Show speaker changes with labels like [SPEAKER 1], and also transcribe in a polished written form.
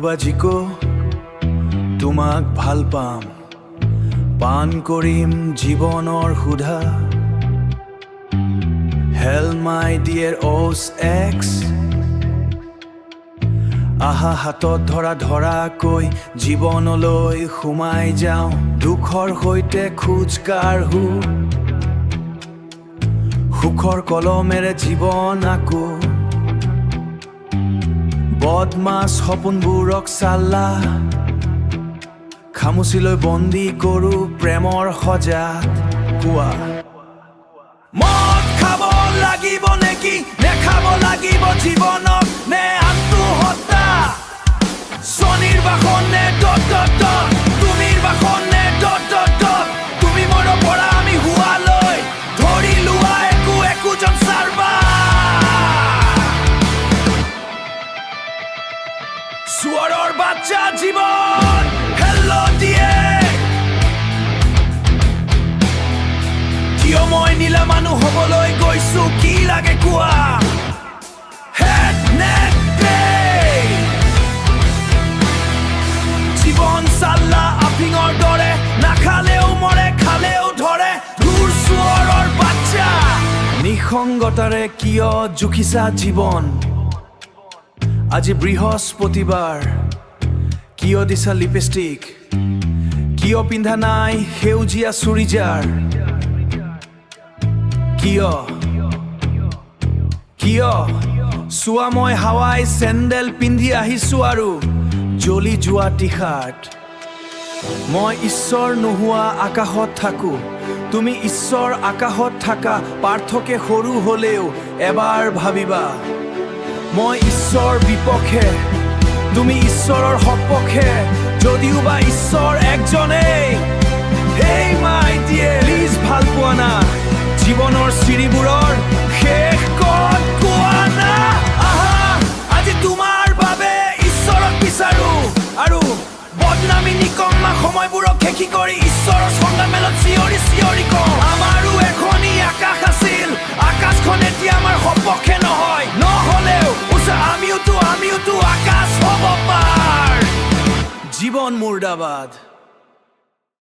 [SPEAKER 1] বাজিকো তোমাক ভাল পাম, পান কৰিম জীৱনৰ সুধা। হেল মাই ডিয়েৰ অ'ছ এক্স, আহা হাতত ধৰা ধৰাকৈ জীৱনলৈ সোমাই যাওঁ, দুখৰ সৈতে খোজ কাঢ়ো, সুখৰ কলমেৰে জীৱন আকো। বদমাছ সপোনবোৰক চাল্লা, খামুচিলৈ বন্দী কৰো প্ৰেমৰ সজাত। কোৱা মদ খাব লাগিব নেকি, নেখাব লাগিব জীৱনক, নে আনটো হত্যা? স্বনিৰ্বাসন নে তুমিৰ বাসন নে তুমি মোৰ পৰা আমি হোৱালৈ ধৰি লোৱা একোজন চাৰবা। চোৰৰ বাচ্চা জীৱন হেল্ল' দিয়ে, কিয় মই নীলা মানুহ হবলৈ গৈছো, কি লাগে কোৱা? হেড নেক জীৱন চাল্লা আফিঙৰ দৰে, নাখালেও মৰে খালেও ধৰে, ধুৰ চোৰৰ বাচ্চা। নিসংগতাৰে কিয় জুখিছা জীৱন? আজি বৃহস্পতিবাৰ, কিয় দিছা লিপষ্টিক? কিয় পিন্ধা নাই সেউজীয়া চুৰিজাৰ? কিয় কিয় চোৱা মই হাৱাই চেণ্ডেল পিন্ধি আহিছো আৰু জ্বলি যোৱা টি শাৰ্ট। মই ঈশ্বৰ নোহোৱা আকাশত থাকো, তুমি ঈশ্বৰ আকাশত থাকা, পাৰ্থক্য সৰু হলেও এবাৰ ভাবিবা। মই ঈশ্বৰ বিপক্ষে, তুমি ঈশ্বৰৰ সপক্ষে, যদিও বা ঈশ্বৰ একজনেই। হেই মাই ডিয়েৰ, প্লিজ ভাল পোৱা না জীৱনৰ চিৰিবোৰৰ শেষ ক'ত কোৱা না? আহা আজি তোমাৰ বাবে ঈশ্বৰক বিচাৰো, আৰু বদনামী নিকম্মা সময়বোৰক খেকি কৰি ঈশ্বৰৰ সংগ্ৰামেলত চিঞৰি চিঞৰি কওঁ, আমাৰো এখনি আকাশ আছিল, আকাশখন এতিয়া আমাৰ সপক্ষে নহয়, নহলেও আমিওতো আকাশ হ'ব পাৰ। জীৱন মুৰ্দাবাদ।